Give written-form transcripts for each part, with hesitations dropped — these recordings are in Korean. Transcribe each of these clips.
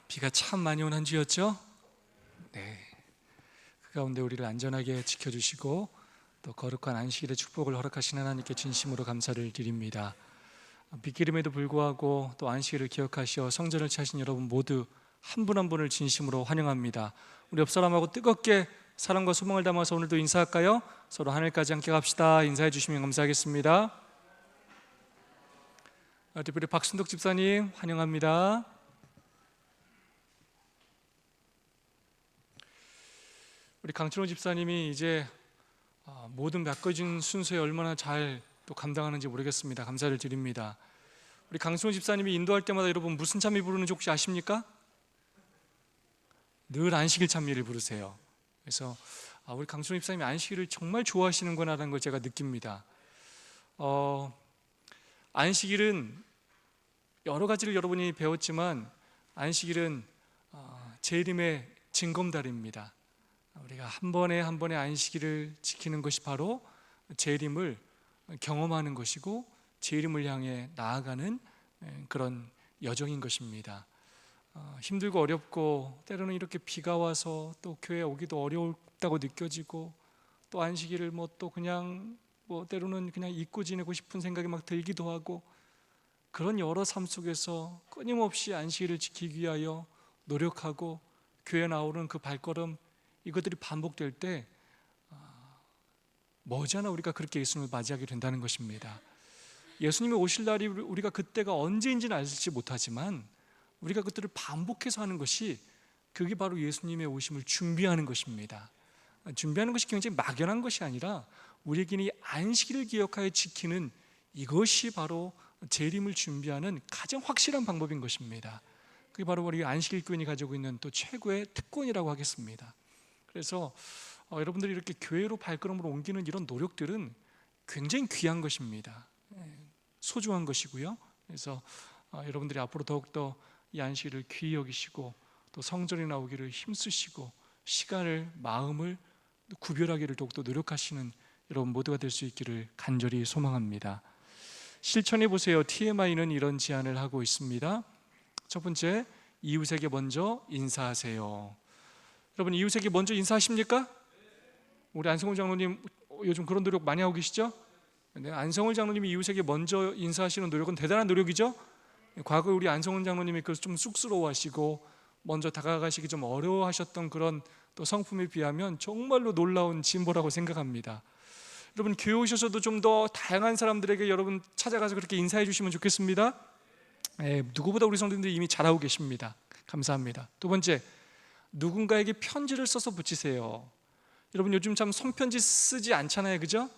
비가 참 많이 온 한 주였죠? 네. 그 가운데 우리를 안전하게 지켜주시고 또 거룩한 안식일의 축복을 허락하신 하나님께 진심으로 감사를 드립니다. 빗기름에도 불구하고 또 안식일을 기억하시어 성전을 찾으신 여러분 모두 한 분 한 분을 진심으로 환영합니다. 우리 옆 사람하고 뜨겁게 사랑과 소망을 담아서 오늘도 인사할까요? 서로 하늘까지 함께 갑시다. 인사해 주시면 감사하겠습니다. 특별히 박순덕 집사님 환영합니다. 우리 강춘호 집사님이 이제 모든 맡겨진 순서에 얼마나 잘 또 감당하는지 모르겠습니다. 감사를 드립니다. 우리 강춘호 집사님이 인도할 때마다 여러분 무슨 찬미 부르는지 혹시 아십니까? 늘 안식일 찬미를 부르세요. 그래서 우리 강춘호 집사님이 안식일을 정말 좋아하시는구나라는 걸 제가 느낍니다. 안식일은 여러 가지를 여러분이 배웠지만 안식일은 재림의 징검다리입니다. 우리가 한 번에 한 번의 안식일을 지키는 것이 바로 재림을 경험하는 것이고 재림을 향해 나아가는 그런 여정인 것입니다. 힘들고 어렵고 때로는 이렇게 비가 와서 또 교회에 오기도 어렵다고 느껴지고 또 안식일을 또 그냥 때로는 그냥 잊고 지내고 싶은 생각이 막 들기도 하고 그런 여러 삶 속에서 끊임없이 안식일을 지키기 위하여 노력하고 교회에 나오는 그 발걸음 이것들이 반복될 때 머지않아 우리가 그렇게 예수님을 맞이하게 된다는 것입니다. 예수님이 오실 날이 우리가 그때가 언제인지는 알지 못하지만 우리가 그것들을 반복해서 하는 것이 그게 바로 예수님의 오심을 준비하는 것입니다. 준비하는 것이 굉장히 막연한 것이 아니라 우리에게는 이 안식일을 기억하여 지키는 이것이 바로 재림을 준비하는 가장 확실한 방법인 것입니다. 그게 바로 우리 안식일 교인이 가지고 있는 또 최고의 특권이라고 하겠습니다. 그래서 여러분들이 이렇게 교회로 발걸음을 옮기는 이런 노력들은 굉장히 귀한 것입니다. 소중한 것이고요. 그래서 여러분들이 앞으로 더욱더 이 안식일을 귀히 여기시고 또 성전에 나오기를 힘쓰시고 시간을 마음을 구별하기를 더욱더 노력하시는 여러분 모두가 될 수 있기를 간절히 소망합니다. 실천해 보세요. TMI는 이런 제안을 하고 있습니다. 첫 번째, 이웃에게 먼저 인사하세요. 여러분 이웃에게 먼저 인사하십니까? 우리 안성훈 장로님 요즘 그런 노력 많이 하고 계시죠? 네, 안성훈 장로님이 이웃에게 먼저 인사하시는 노력은 대단한 노력이죠? 과거 우리 안성훈 장로님이 그래서 좀 쑥스러워하시고 먼저 다가가시기 좀 어려워하셨던 그런 또 성품에 비하면 정말로 놀라운 진보라고 생각합니다. 여러분 교회 오셔서도 좀 더 다양한 사람들에게 여러분 찾아가서 그렇게 인사해 주시면 좋겠습니다. 누구보다 우리 성도님들이 이미 잘하고 계십니다. 감사합니다. 두 번째, 누군가에게 편지를 써서 붙이세요. 여러분 요즘 참 손편지 쓰지 않잖아요, 그죠?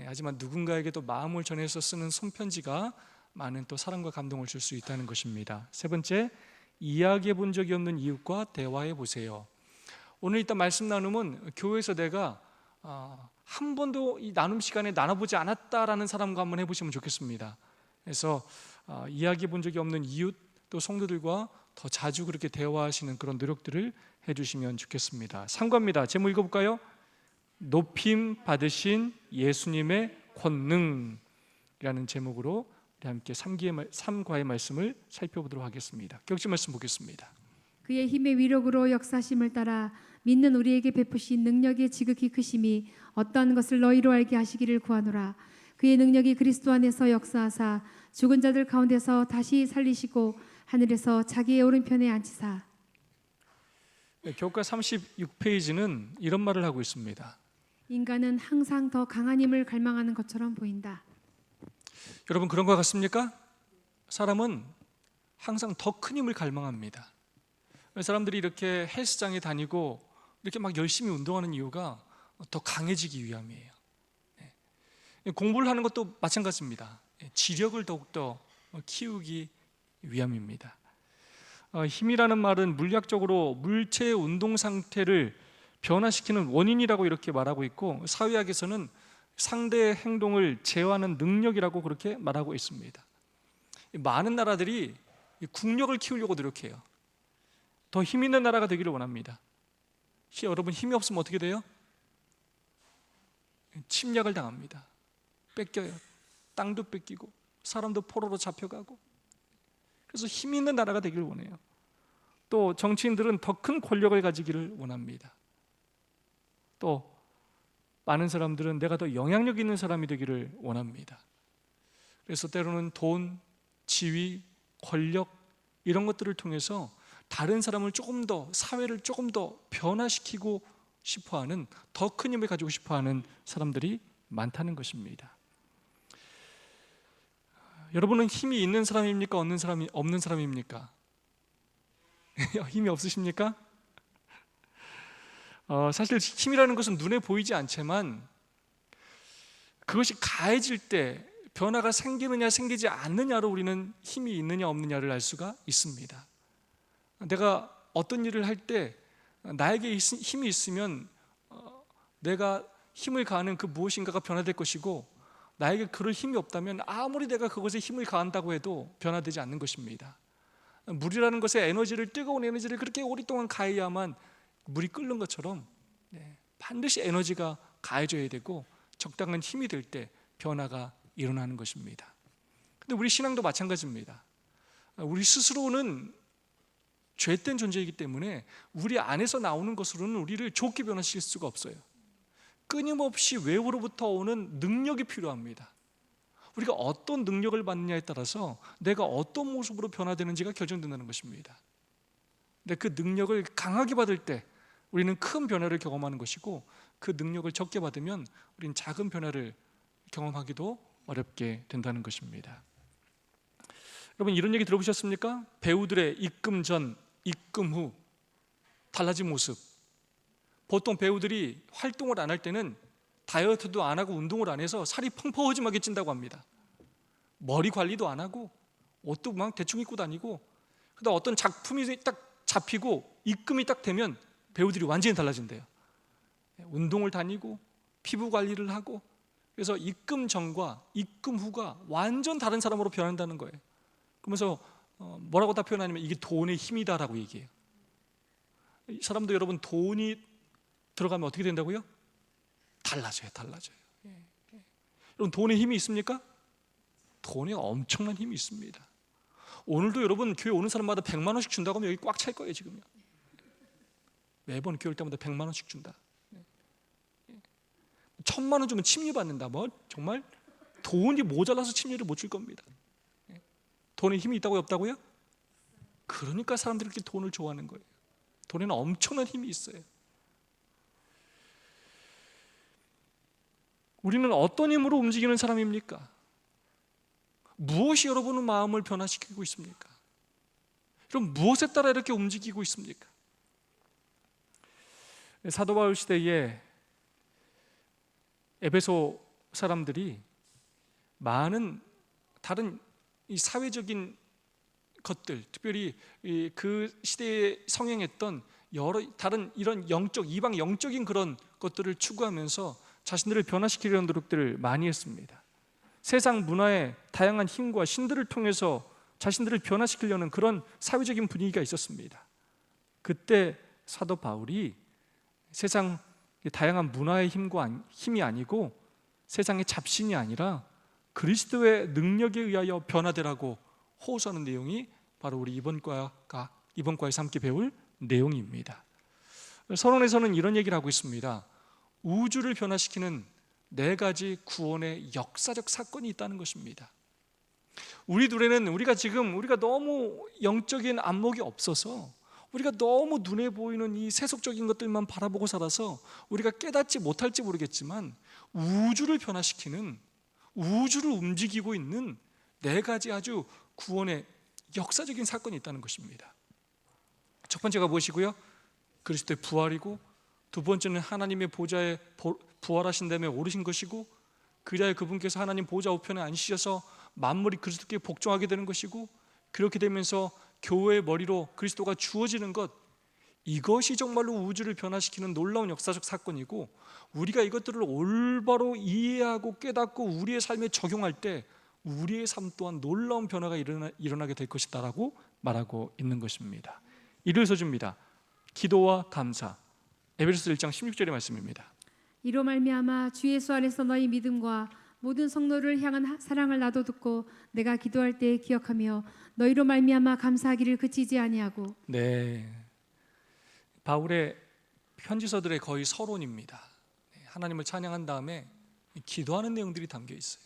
하지만 누군가에게도 마음을 전해서 쓰는 손편지가 많은 또 사랑과 감동을 줄 수 있다는 것입니다. 세 번째, 이야기해 본 적이 없는 이웃과 대화해 보세요. 오늘 이따 말씀 나눔은 교회에서 내가 한 번도 이 나눔 시간에 나눠보지 않았다라는 사람과 한번 해보시면 좋겠습니다. 그래서 이야기해 본 적이 없는 이웃 또 성도들과 더 자주 그렇게 대화하시는 그런 노력들을 해주시면 좋겠습니다. 3과입니다. 제목 읽어볼까요? 높임 받으신 예수님의 권능이라는 제목으로 우리 함께 3과의 말씀을 살펴보도록 하겠습니다. 격지 말씀 보겠습니다. 그의 힘의 위력으로 역사심을 따라 믿는 우리에게 베푸신 능력의 지극히 크심이 어떠한 것을 너희로 알게 하시기를 구하노라. 그의 능력이 그리스도 안에서 역사하사 죽은 자들 가운데서 다시 살리시고 하늘에서 자기의 오른편에 앉히사. 교과 36페이지는 이런 말을 하고 있습니다. 인간은 항상 더 강한 힘을 갈망하는 것처럼 보인다. 여러분 그런 것 같습니까? 사람은 항상 더 큰 힘을 갈망합니다. 사람들이 이렇게 헬스장에 다니고 이렇게 막 열심히 운동하는 이유가 더 강해지기 위함이에요. 공부를 하는 것도 마찬가지입니다. 지력을 더욱더 키우기 위함입니다. 힘이라는 말은 물리학적으로 물체의 운동 상태를 변화시키는 원인이라고 이렇게 말하고 있고 사회학에서는 상대의 행동을 제어하는 능력이라고 그렇게 말하고 있습니다. 많은 나라들이 국력을 키우려고 노력해요. 더 힘 있는 나라가 되기를 원합니다. 여러분 힘이 없으면 어떻게 돼요? 침략을 당합니다. 뺏겨요. 땅도 뺏기고 사람도 포로로 잡혀가고. 그래서 힘 있는 나라가 되기를 원해요. 또 정치인들은 더 큰 권력을 가지기를 원합니다. 또 많은 사람들은 내가 더 영향력 있는 사람이 되기를 원합니다. 그래서 때로는 돈, 지위, 권력 이런 것들을 통해서 다른 사람을 조금 더, 사회를 조금 더 변화시키고 싶어하는, 더 큰 힘을 가지고 싶어하는 사람들이 많다는 것입니다. 여러분은 힘이 있는 사람입니까? 없는 사람입니까? 힘이 없으십니까? 사실 힘이라는 것은 눈에 보이지 않지만 그것이 가해질 때 변화가 생기느냐 생기지 않느냐로 우리는 힘이 있느냐 없느냐를 알 수가 있습니다. 내가 어떤 일을 할 때 나에게 힘이 있으면 내가 힘을 가하는 그 무엇인가가 변화될 것이고, 나에게 그럴 힘이 없다면 아무리 내가 그것에 힘을 가한다고 해도 변화되지 않는 것입니다. 물이라는 것에 뜨거운 에너지를 그렇게 오랫동안 가해야만 물이 끓는 것처럼 반드시 에너지가 가해져야 되고 적당한 힘이 될 때 변화가 일어나는 것입니다. 근데 우리 신앙도 마찬가지입니다. 우리 스스로는 죄된 존재이기 때문에 우리 안에서 나오는 것으로는 우리를 좋게 변화시킬 수가 없어요. 끊임없이 외부로부터 오는 능력이 필요합니다. 우리가 어떤 능력을 받느냐에 따라서 내가 어떤 모습으로 변화되는지가 결정된다는 것입니다. 근데 그 능력을 강하게 받을 때 우리는 큰 변화를 경험하는 것이고, 그 능력을 적게 받으면 우리는 작은 변화를 경험하기도 어렵게 된다는 것입니다. 여러분, 이런 얘기 들어보셨습니까? 배우들의 입금 전, 입금 후 달라진 모습. 보통 배우들이 활동을 안 할 때는 다이어트도 안 하고 운동을 안 해서 살이 펑퍼짐하게 찐다고 합니다. 머리 관리도 안 하고 옷도 막 대충 입고 다니고, 그다음 어떤 작품이 딱 잡히고 입금이 딱 되면 배우들이 완전히 달라진대요. 운동을 다니고 피부 관리를 하고, 그래서 입금 전과 입금 후가 완전 다른 사람으로 변한다는 거예요. 그러면서 뭐라고 다 표현하냐면 이게 돈의 힘이다라고 얘기해요. 사람도 여러분 돈이 들어가면 어떻게 된다고요? 달라져요. 여러분 돈의 힘이 있습니까? 돈에 엄청난 힘이 있습니다. 오늘도 여러분 교회 오는 사람마다 100만 원씩 준다고 하면 여기 꽉 찰 거예요. 지금요. 매번 교회 올 때마다 100만 원씩 준다. 1000만 원 주면 침례 받는다. 뭐 정말 돈이 모자라서 침례를 못 줄 겁니다. 돈에 힘이 있다고요, 없다고요? 그러니까 사람들이 이렇게 돈을 좋아하는 거예요. 돈에는 엄청난 힘이 있어요. 우리는 어떤 힘으로 움직이는 사람입니까? 무엇이 여러분의 마음을 변화시키고 있습니까? 그럼 무엇에 따라 이렇게 움직이고 있습니까? 사도 바울 시대에 에베소 사람들이 많은 다른 이 사회적인 것들, 특별히 그 시대에 성행했던 여러 다른 이런 이방 영적인 그런 것들을 추구하면서 자신들을 변화시키려는 노력들을 많이 했습니다. 세상 문화의 다양한 힘과 신들을 통해서 자신들을 변화시키려는 그런 사회적인 분위기가 있었습니다. 그때 사도 바울이 세상 다양한 문화의 힘이 아니고 세상의 잡신이 아니라 그리스도의 능력에 의하여 변화되라고 호소하는 내용이 바로 우리 이번 과에서 함께 배울 내용입니다. 서론에서는 이런 얘기를 하고 있습니다. 우주를 변화시키는 4가지 구원의 역사적 사건이 있다는 것입니다. 우리 둘에는 우리가 너무 영적인 안목이 없어서 우리가 너무 눈에 보이는 이 세속적인 것들만 바라보고 살아서 우리가 깨닫지 못할지 모르겠지만, 우주를 변화시키는, 우주를 움직이고 있는 4가지 아주 구원의 역사적인 사건이 있다는 것입니다. 첫 번째가 무엇이고요? 그리스도의 부활이고, 두 번째는 하나님의 보좌에 부활하신 다음에 오르신 것이고, 그리하여 그분께서 하나님 보좌 우편에 앉으셔서 만물이 그리스도께 복종하게 되는 것이고, 그렇게 되면서 교회의 머리로 그리스도가 주어지는 것, 이것이 정말로 우주를 변화시키는 놀라운 역사적 사건이고, 우리가 이것들을 올바로 이해하고 깨닫고 우리의 삶에 적용할 때 우리의 삶 또한 놀라운 변화가 일어나게 될 것이다라고 말하고 있는 것입니다. 이를 서줍니다. 기도와 감사. 에베소서 1장 16절의 말씀입니다. 이로 말미암아 주 예수 안에서 너희 믿음과 모든 성도를 향한 사랑을 나도 듣고 내가 기도할 때 기억하며 너희로 말미암아 감사하기를 그치지 아니하고. 네, 바울의 편지서들의 거의 서론입니다. 하나님을 찬양한 다음에 기도하는 내용들이 담겨 있어요.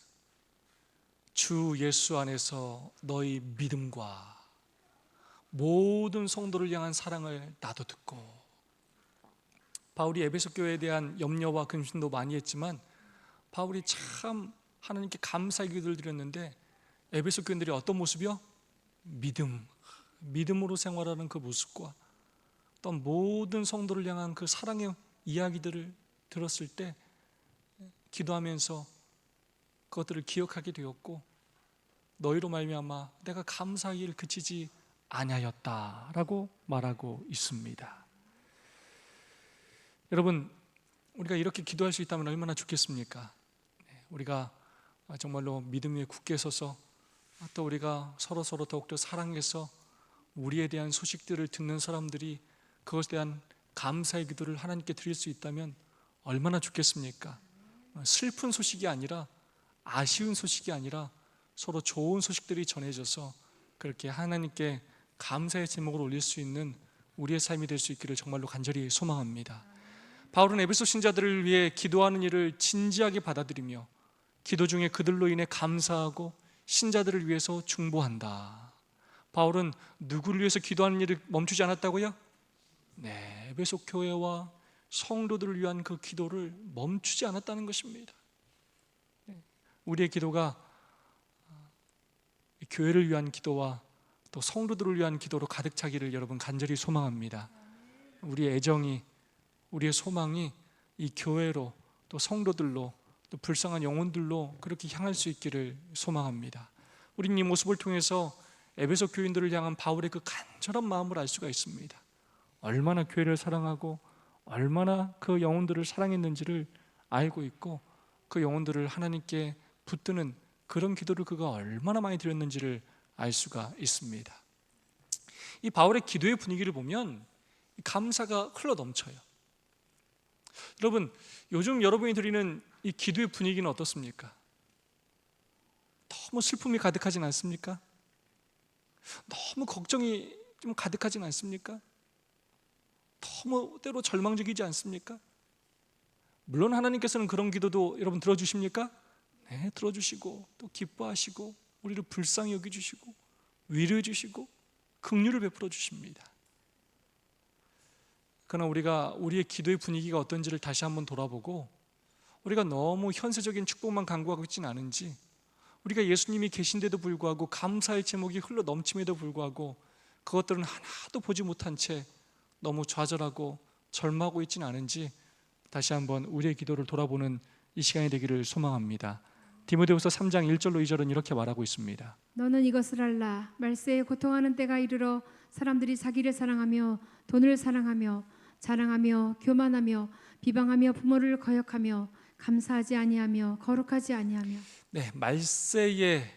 주 예수 안에서 너희 믿음과 모든 성도를 향한 사랑을 나도 듣고. 바울이 에베소 교회에 대한 염려와 근심도 많이 했지만 바울이 참 하나님께 감사의 기도를 드렸는데 에베소 교인들이 어떤 모습이요? 믿음으로 생활하는 그 모습과 또 모든 성도를 향한 그 사랑의 이야기들을 들었을 때 기도하면서 그것들을 기억하게 되었고, 너희로 말미암아 내가 감사하기를 그치지 아니하였다라고 말하고 있습니다. 여러분, 우리가 이렇게 기도할 수 있다면 얼마나 좋겠습니까? 우리가 정말로 믿음 위에 굳게 서서 또 우리가 서로 더욱더 사랑해서 우리에 대한 소식들을 듣는 사람들이 그것에 대한 감사의 기도를 하나님께 드릴 수 있다면 얼마나 좋겠습니까? 슬픈 소식이 아니라, 아쉬운 소식이 아니라 서로 좋은 소식들이 전해져서 그렇게 하나님께 감사의 제목을 올릴 수 있는 우리의 삶이 될 수 있기를 정말로 간절히 소망합니다. 바울은 에베소 신자들을 위해 기도하는 일을 진지하게 받아들이며 기도 중에 그들로 인해 감사하고 신자들을 위해서 중보한다. 바울은 누구를 위해서 기도하는 일을 멈추지 않았다고요? 네, 에베소 교회와 성도들을 위한 그 기도를 멈추지 않았다는 것입니다. 우리의 기도가 교회를 위한 기도와 또 성도들을 위한 기도로 가득 차기를 여러분 간절히 소망합니다. 우리의 애정이, 우리의 소망이 이 교회로 또 성도들로 또 불쌍한 영혼들로 그렇게 향할 수 있기를 소망합니다. 우리는 이 모습을 통해서 에베소 교인들을 향한 바울의 그 간절한 마음을 알 수가 있습니다. 얼마나 교회를 사랑하고 얼마나 그 영혼들을 사랑했는지를 알고 있고, 그 영혼들을 하나님께 붙드는 그런 기도를 그가 얼마나 많이 드렸는지를 알 수가 있습니다. 이 바울의 기도의 분위기를 보면 감사가 흘러 넘쳐요. 여러분, 요즘 여러분이 드리는 이 기도의 분위기는 어떻습니까? 너무 슬픔이 가득하진 않습니까? 너무 걱정이 좀 가득하진 않습니까? 너무 때로 절망적이지 않습니까? 물론 하나님께서는 그런 기도도 여러분 들어주십니까? 네, 들어주시고 또 기뻐하시고 우리를 불쌍히 여겨주시고 위로해 주시고 긍휼을 베풀어 주십니다. 그러나 우리가 우리의 기도의 분위기가 어떤지를 다시 한번 돌아보고, 우리가 너무 현세적인 축복만 간구하고 있지는 않은지, 우리가 예수님이 계신데도 불구하고 감사의 제목이 흘러 넘침에도 불구하고 그것들은 하나도 보지 못한 채 너무 좌절하고 절망하고 있지는 않은지 다시 한번 우리의 기도를 돌아보는 이 시간이 되기를 소망합니다. 디모데후서 3장 1절로 2절은 이렇게 말하고 있습니다. 너는 이것을 알라. 말세에 고통하는 때가 이르러 사람들이 자기를 사랑하며 돈을 사랑하며 자랑하며 교만하며 비방하며 부모를 거역하며 감사하지 아니하며 거룩하지 아니하며. 네, 말세의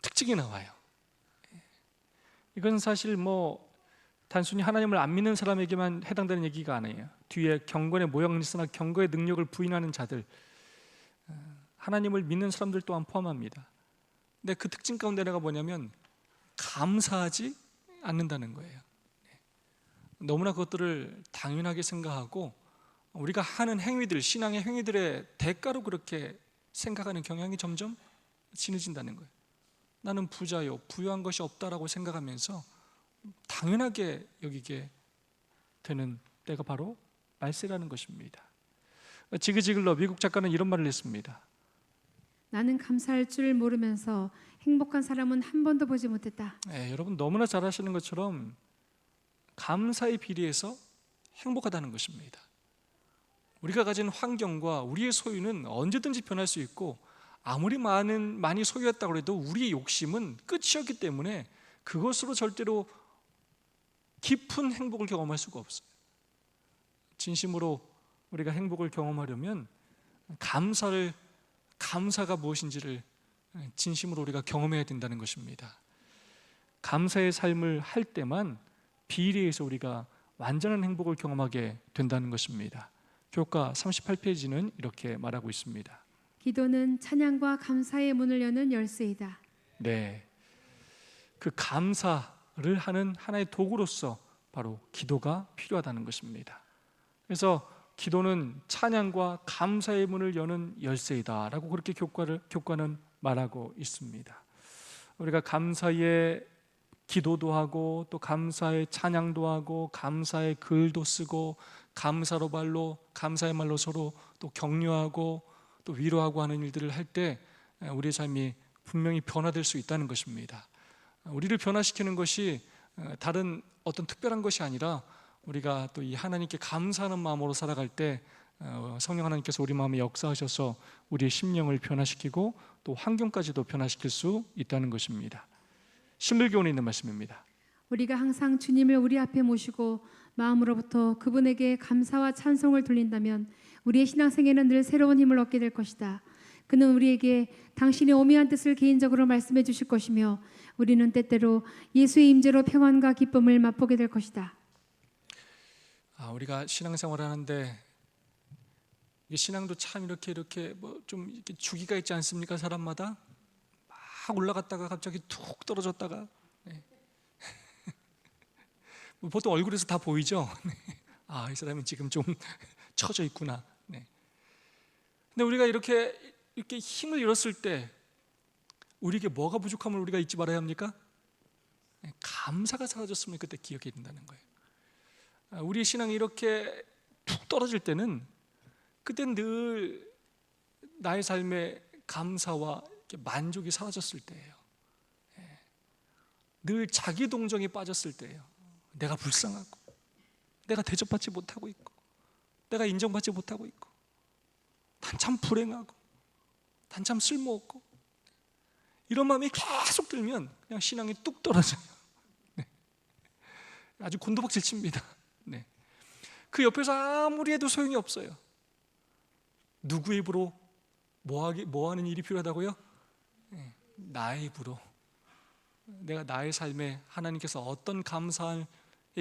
특징이 나와요. 이건 사실 단순히 하나님을 안 믿는 사람에게만 해당되는 얘기가 아니에요. 뒤에 경건의 모형을 쓰나 경건의 능력을 부인하는 자들, 하나님을 믿는 사람들 또한 포함합니다. 근데 그 특징 가운데 하나가 뭐냐면 감사하지 않는다는 거예요. 너무나 그것들을 당연하게 생각하고 우리가 하는 행위들, 신앙의 행위들의 대가로 그렇게 생각하는 경향이 점점 진해진다는 거예요. 나는 부자요, 부유한 것이 없다라고 생각하면서 당연하게 여기게 되는 때가 바로 말세라는 것입니다. 지그지글러 미국 작가는 이런 말을 했습니다. 나는 감사할 줄 모르면서 행복한 사람은 한 번도 보지 못했다. 네, 여러분 너무나 잘 아시는 것처럼 감사의 비례해서 행복하다는 것입니다. 우리가 가진 환경과 우리의 소유는 언제든지 변할 수 있고, 아무리 많이 소유했다고 해도 우리의 욕심은 끝이었기 때문에 그것으로 절대로 깊은 행복을 경험할 수가 없어요. 진심으로 우리가 행복을 경험하려면 감사가 무엇인지를 진심으로 우리가 경험해야 된다는 것입니다. 감사의 삶을 할 때만 비례해서 우리가 완전한 행복을 경험하게 된다는 것입니다. 교과 38페이지는 이렇게 말하고 있습니다. 기도는 찬양과 감사의 문을 여는 열쇠이다. 네, 그 감사를 하는 하나의 도구로서 바로 기도가 필요하다는 것입니다. 그래서 기도는 찬양과 감사의 문을 여는 열쇠이다라고 그렇게 교과는 말하고 있습니다. 우리가 감사의 기도도 하고 또 감사의 찬양도 하고 감사의 글도 쓰고 감사의 말로 서로 또 격려하고 또 위로하고 하는 일들을 할 때 우리의 삶이 분명히 변화될 수 있다는 것입니다. 우리를 변화시키는 것이 다른 어떤 특별한 것이 아니라 우리가 또 이 하나님께 감사하는 마음으로 살아갈 때 성령 하나님께서 우리 마음에 역사하셔서 우리의 심령을 변화시키고 또 환경까지도 변화시킬 수 있다는 것입니다. 신물교훈에 있는 말씀입니다. 우리가 항상 주님을 우리 앞에 모시고 마음으로부터 그분에게 감사와 찬송을 돌린다면 우리의 신앙생애는 늘 새로운 힘을 얻게 될 것이다. 그는 우리에게 당신의 오묘한 뜻을 개인적으로 말씀해 주실 것이며 우리는 때때로 예수의 임재로 평안과 기쁨을 맛보게 될 것이다. 우리가 신앙생활을 하는데 이게 신앙도 참 이렇게 뭐 좀 이렇게 주기가 있지 않습니까? 사람마다 막 올라갔다가 갑자기 툭 떨어졌다가 보통 얼굴에서 다 보이죠. 이 사람은 지금 좀 처져 있구나. 근데 우리가 이렇게 힘을 잃었을 때 우리에게 뭐가 부족함을 우리가 잊지 말아야 합니까? 감사가 사라졌으면 그때 기억해야 된다는 거예요. 우리의 신앙이 이렇게 툭 떨어질 때는 그때는 늘 나의 삶에 감사와 만족이 사라졌을 때예요. 늘 자기 동정에 빠졌을 때예요. 내가 불쌍하고 내가 대접받지 못하고 있고 내가 인정받지 못하고 있고 난 참 불행하고 난 참 쓸모없고 이런 마음이 계속 들면 그냥 신앙이 뚝 떨어져요. 아주 곤두박질 칩니다. 그 옆에서 아무리 해도 소용이 없어요. 누구의 입으로 뭐 하는 일이 필요하다고요? 나의 입으로 내가 나의 삶에 하나님께서 어떤 감사의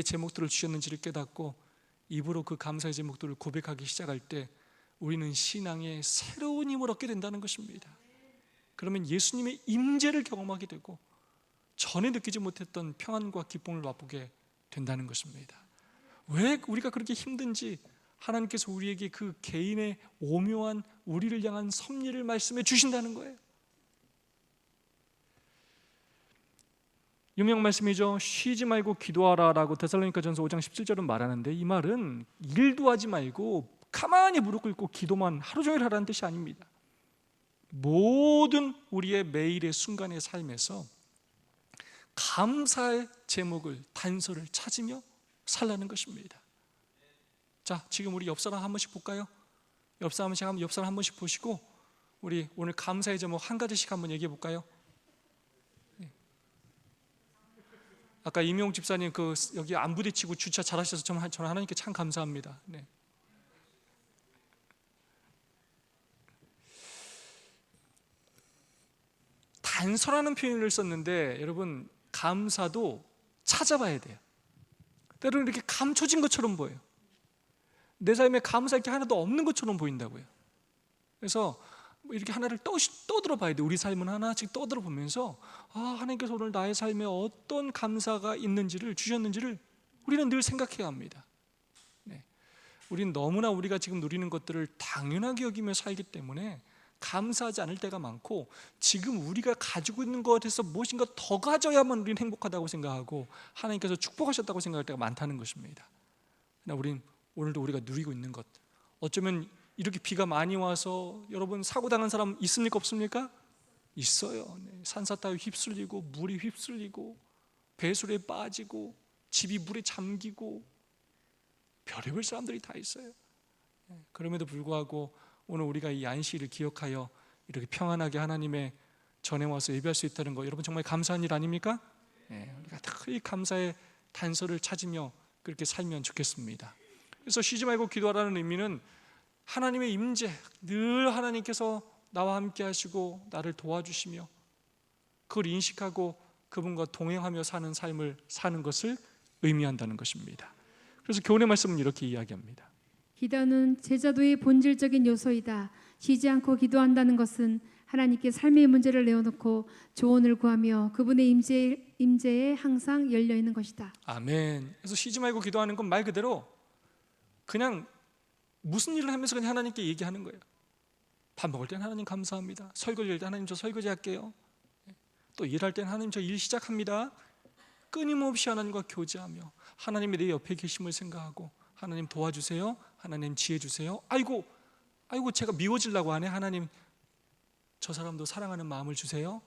제목들을 주셨는지를 깨닫고 입으로 그 감사의 제목들을 고백하기 시작할 때 우리는 신앙의 새로운 힘을 얻게 된다는 것입니다. 그러면 예수님의 임재를 경험하게 되고 전에 느끼지 못했던 평안과 기쁨을 맛보게 된다는 것입니다. 왜 우리가 그렇게 힘든지 하나님께서 우리에게 그 개인의 오묘한 우리를 향한 섭리를 말씀해 주신다는 거예요. 유명 말씀이죠. 쉬지 말고 기도하라라고 데살로니가전서 5장 17절은 말하는데 이 말은 일도 하지 말고 가만히 무릎 꿇고 기도만 하루 종일 하라는 뜻이 아닙니다. 모든 우리의 매일의 순간의 삶에서 감사의 제목을 단서를 찾으며 살라는 것입니다. 자, 지금 우리 옆 사람 한 번씩 볼까요? 옆 사람 한 번씩 보시고 우리 오늘 감사의 제목 한 가지씩 한번 얘기해 볼까요? 아까 임용 집사님 여기 안 부딪히고 주차 잘하셔서 저는 하나님께 참 감사합니다. 단서라는 표현을 썼는데 여러분 감사도 찾아봐야 돼요. 때로는 이렇게 감춰진 것처럼 보여요. 내 삶에 감사할 게 하나도 없는 것처럼 보인다고요. 그래서 이렇게 하나를 떠들어 봐야 돼요. 우리 삶은 하나씩 떠들어 보면서 하나님께서 오늘 나의 삶에 어떤 감사가 있는지를 주셨는지를 우리는 늘 생각해야 합니다. 우리는 너무나 우리가 지금 누리는 것들을 당연하게 여기며 살기 때문에 감사하지 않을 때가 많고 지금 우리가 가지고 있는 것에서 무엇인가 더 가져야만 우리는 행복하다고 생각하고 하나님께서 축복하셨다고 생각할 때가 많다는 것입니다. 그러나 우리는 오늘도 우리가 누리고 있는 것, 어쩌면 이렇게 비가 많이 와서 여러분 사고당한 사람 있습니까 없습니까? 있어요. 산사 따위 휩쓸리고 물이 휩쓸리고 배수로에 빠지고 집이 물에 잠기고 별의별 사람들이 다 있어요. 그럼에도 불구하고 오늘 우리가 이 안식일을 기억하여 이렇게 평안하게 하나님의 전에 와서 예배할 수 있다는 거 여러분 정말 감사한 일 아닙니까? 우리가 이 감사의 단서를 찾으며 그렇게 살면 좋겠습니다. 그래서 쉬지 말고 기도하라는 의미는 하나님의 임재, 늘 하나님께서 나와 함께 하시고 나를 도와주시며 그걸 인식하고 그분과 동행하며 사는 삶을 사는 것을 의미한다는 것입니다. 그래서 교훈의 말씀은 이렇게 이야기합니다. 기도는 제자도의 본질적인 요소이다. 쉬지 않고 기도한다는 것은 하나님께 삶의 문제를 내어놓고 조언을 구하며 그분의 임재에 항상 열려 있는 것이다. 아멘. 그래서 쉬지 말고 기도하는 건 말 그대로 그냥 무슨 일을 하면서 그냥 하나님께 얘기하는 거예요. 밥 먹을 땐 하나님 감사합니다. 설거지할 때 하나님 저 설거지 할게요. 또 일할 땐 하나님 저 일 시작합니다. 끊임없이 하나님과 교제하며 하나님이 내 옆에 계심을 생각하고 하나님 도와주세요. 하나님 지혜 주세요. 아이고 제가 미워지려고 하네. 하나님 저 사람도 사랑하는 마음을 주세요.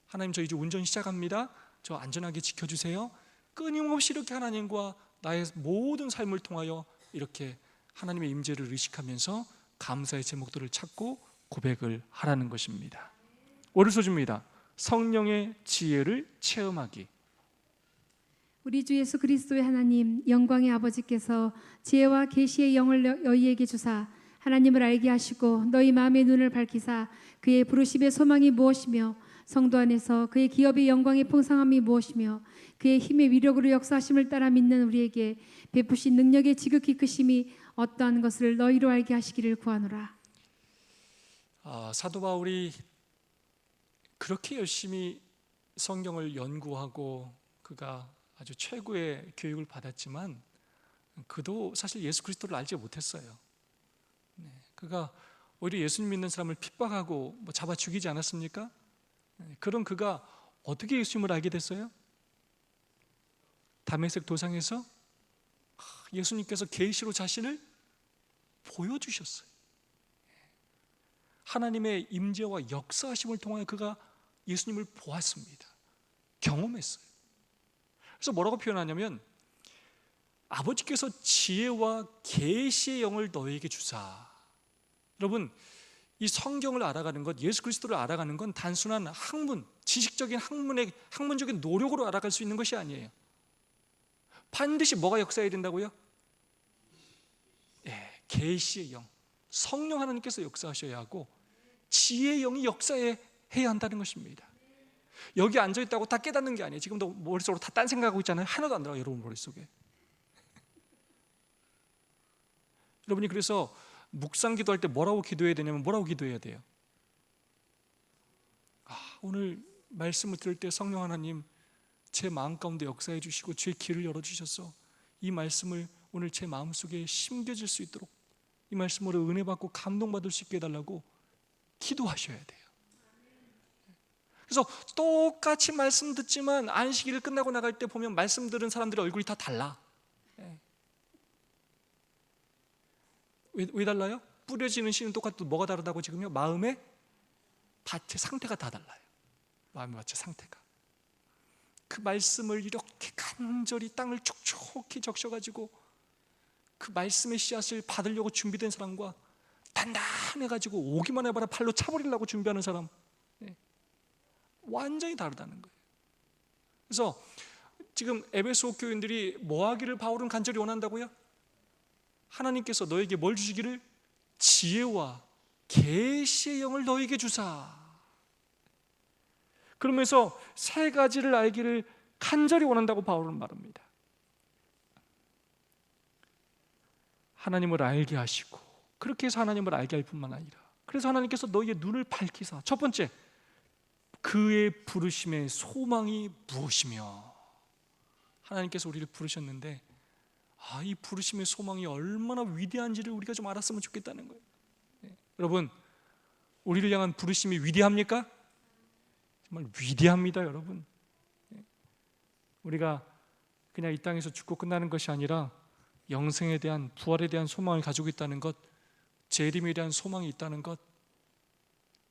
하나님 저 이제 운전 시작합니다. 저 안전하게 지켜주세요. 끊임없이 이렇게 하나님과 나의 모든 삶을 통하여 이렇게 하나님의 임재를 의식하면서 감사의 제목들을 찾고 고백을 하라는 것입니다. 오늘 소주입니다. 성령의 지혜를 체험하기. 우리 주 예수 그리스도의 하나님 영광의 아버지께서 지혜와 계시의 영을 너희에게 주사 하나님을 알게 하시고 너희 마음의 눈을 밝히사 그의 부르심의 소망이 무엇이며 성도 안에서 그의 기업의 영광의 풍성함이 무엇이며 그의 힘의 위력으로 역사하심을 따라 믿는 우리에게 베푸신 능력의 지극히 크심이 어떠한 것을 너희로 알게 하시기를 구하노라. 사도 바울이 그렇게 열심히 성경을 연구하고 그가 아주 최고의 교육을 받았지만 그도 사실 예수 그리스도를 알지 못했어요. 그가 오히려 예수님 믿는 사람을 핍박하고 잡아 죽이지 않았습니까? 그런 그가 어떻게 예수님을 알게 됐어요? 다메섹 도상에서 예수님께서 계시로 자신을 보여주셨어요. 하나님의 임재와 역사하심을 통하여 그가 예수님을 보았습니다. 경험했어요. 그래서 뭐라고 표현하냐면 아버지께서 지혜와 계시의 영을 너에게 주사. 여러분, 이 성경을 알아가는 것, 예수 그리스도를 알아가는 건 단순한 학문, 지식적인 학문적인 노력으로 알아갈 수 있는 것이 아니에요. 반드시 뭐가 역사해야 된다고요? 계시의 영, 성령 하나님께서 역사하셔야 하고 지혜의 영이 역사해야 한다는 것입니다. 여기 앉아있다고 다 깨닫는 게 아니에요. 지금도 머릿속으로 다 딴 생각하고 있잖아요. 하나도 안 들어가요, 여러분 머릿속에. 여러분이 그래서 묵상 기도할 때 뭐라고 기도해야 되냐면 뭐라고 기도해야 돼요? 오늘 말씀을 들을 때 성령 하나님 제 마음 가운데 역사해 주시고 제 귀를 열어주셔서 이 말씀을 오늘 제 마음속에 심겨질 수 있도록 이 말씀으로 은혜 받고 감동받을 수 있게 해달라고 기도하셔야 돼요. 그래서 똑같이 말씀 듣지만 안식일을 끝나고 나갈 때 보면 말씀 들은 사람들의 얼굴이 다 달라. 왜 달라요? 뿌려지는 씨는 똑같도 뭐가 다르다고 지금요? 마음의 밭의 상태가 다 달라요. 마음의 밭의 상태가. 그 말씀을 이렇게 간절히 땅을 촉촉히 적셔가지고 그 말씀의 씨앗을 받으려고 준비된 사람과 단단해가지고 오기만 해봐라 팔로 차버리려고 준비하는 사람, 완전히 다르다는 거예요. 그래서 지금 에베소 교인들이 뭐 하기를 바울은 간절히 원한다고요? 하나님께서 너에게 뭘 주시기를? 지혜와 계시의 영을 너에게 주사. 그러면서 세 가지를 알기를 간절히 원한다고 바울은 말합니다. 하나님을 알게 하시고, 그렇게 해서 하나님을 알게 할 뿐만 아니라, 그래서 하나님께서 너희의 눈을 밝히사. 첫 번째, 그의 부르심의 소망이 무엇이며. 하나님께서 우리를 부르셨는데 이 부르심의 소망이 얼마나 위대한지를 우리가 좀 알았으면 좋겠다는 거예요. 여러분, 우리를 향한 부르심이 위대합니까? 정말 위대합니다, 여러분. 우리가 그냥 이 땅에서 죽고 끝나는 것이 아니라 영생에 대한, 부활에 대한 소망을 가지고 있다는 것, 재림에 대한 소망이 있다는 것,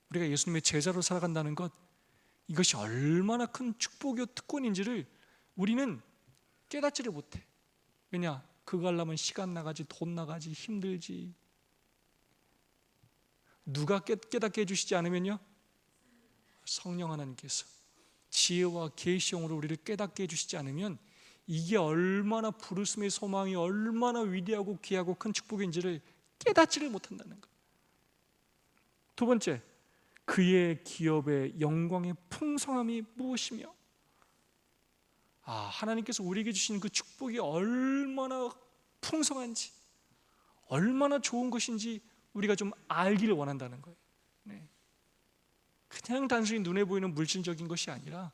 우리가 예수님의 제자로 살아간다는 것, 이것이 얼마나 큰 축복이요 특권인지를 우리는 깨닫지를 못해. 왜냐? 그거 하려면 시간 나가지, 돈 나가지, 힘들지. 누가 깨닫게 해주시지 않으면요? 성령 하나님께서 지혜와 계시형으로 우리를 깨닫게 해주시지 않으면 이게 얼마나 부르심의 소망이 얼마나 위대하고 귀하고 큰 축복인지를 깨닫지를 못한다는 거예요. 두 번째, 그의 기업의 영광의 풍성함이 무엇이며. 하나님께서 우리에게 주신 그 축복이 얼마나 풍성한지, 얼마나 좋은 것인지 우리가 좀 알기를 원한다는 거예요. 네. 그냥 단순히 눈에 보이는 물질적인 것이 아니라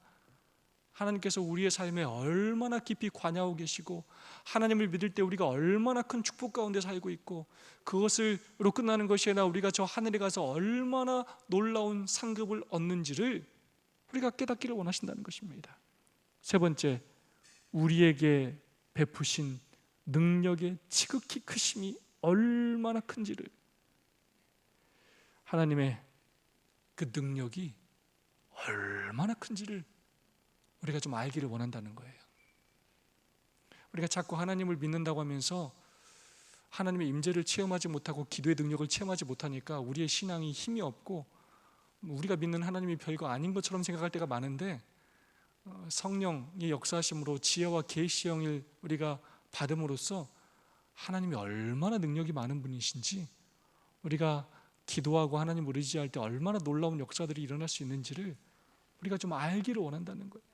하나님께서 우리의 삶에 얼마나 깊이 관여하고 계시고 하나님을 믿을 때 우리가 얼마나 큰 축복 가운데 살고 있고 그것으로 끝나는 것이 아니라 우리가 저 하늘에 가서 얼마나 놀라운 상급을 얻는지를 우리가 깨닫기를 원하신다는 것입니다. 세 번째, 우리에게 베푸신 능력의 지극히 크심이 얼마나 큰지를, 하나님의 그 능력이 얼마나 큰지를 우리가 좀 알기를 원한다는 거예요. 우리가 자꾸 하나님을 믿는다고 하면서 하나님의 임재를 체험하지 못하고 기도의 능력을 체험하지 못하니까 우리의 신앙이 힘이 없고 우리가 믿는 하나님이 별거 아닌 것처럼 생각할 때가 많은데, 성령의 역사하심으로 지혜와 계시형을 우리가 받음으로써 하나님이 얼마나 능력이 많은 분이신지, 우리가 기도하고 하나님을 의지할 때 얼마나 놀라운 역사들이 일어날 수 있는지를 우리가 좀 알기를 원한다는 거예요.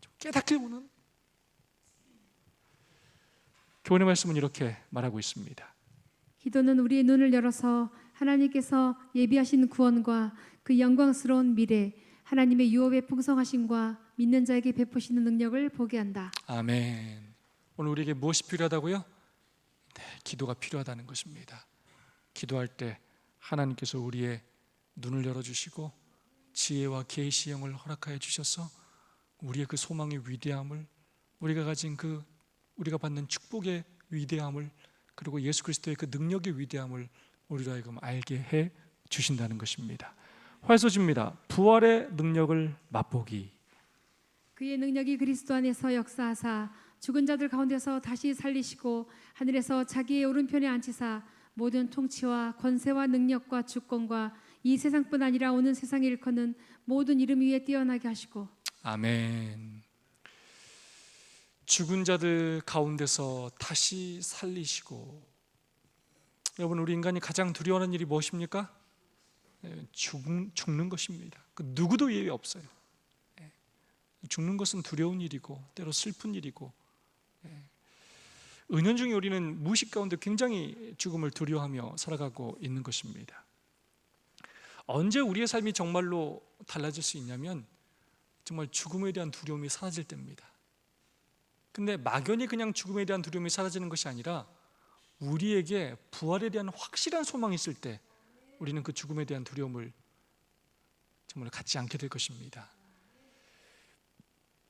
좀 깨닫기를 원하는. 교훈의 말씀은 이렇게 말하고 있습니다. 기도는 우리의 눈을 열어서 하나님께서 예비하신 구원과 그 영광스러운 미래, 하나님의 유업의 풍성하심과 믿는 자에게 베푸시는 능력을 보게 한다. 아멘. 오늘 우리에게 무엇이 필요하다고요? 네, 기도가 필요하다는 것입니다. 기도할 때 하나님께서 우리의 눈을 열어주시고 지혜와 계시형을 허락하여 주셔서 우리의 그 소망의 위대함을, 우리가 가진 그 우리가 받는 축복의 위대함을, 그리고 예수 그리스도의 그 능력의 위대함을 우리로 하여금 알게 해 주신다는 것입니다. 활소지입니다. 부활의 능력을 맛보기. 그의 능력이 그리스도 안에서 역사하사 죽은 자들 가운데서 다시 살리시고 하늘에서 자기의 오른편에 앉히사 모든 통치와 권세와 능력과 주권과 이 세상뿐 아니라 오는 세상에 일컫는 모든 이름 위에 뛰어나게 하시고. 아멘. 죽은 자들 가운데서 다시 살리시고. 여러분, 우리 인간이 가장 두려워하는 일이 무엇입니까? 죽는 것입니다. 그 누구도 예외 없어요. 죽는 것은 두려운 일이고 때로 슬픈 일이고, 은연중에 우리는 무의식 가운데 굉장히 죽음을 두려워하며 살아가고 있는 것입니다. 언제 우리의 삶이 정말로 달라질 수 있냐면 정말 죽음에 대한 두려움이 사라질 때입니다. 근데 막연히 그냥 죽음에 대한 두려움이 사라지는 것이 아니라 우리에게 부활에 대한 확실한 소망이 있을 때 우리는 그 죽음에 대한 두려움을 정말 갖지 않게 될 것입니다.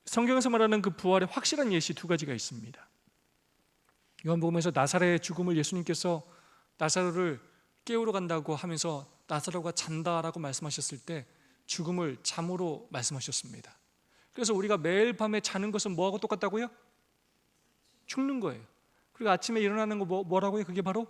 성경에서 말하는 그 부활의 확실한 예시 두 가지가 있습니다. 요한복음에서 나사로의 죽음을 예수님께서 나사로를 깨우러 간다고 하면서 나사로가 잔다라고 말씀하셨을 때 죽음을 잠으로 말씀하셨습니다. 그래서 우리가 매일 밤에 자는 것은 뭐하고 똑같다고요? 죽는 거예요. 그리고 아침에 일어나는 거 뭐라고요? 그게 바로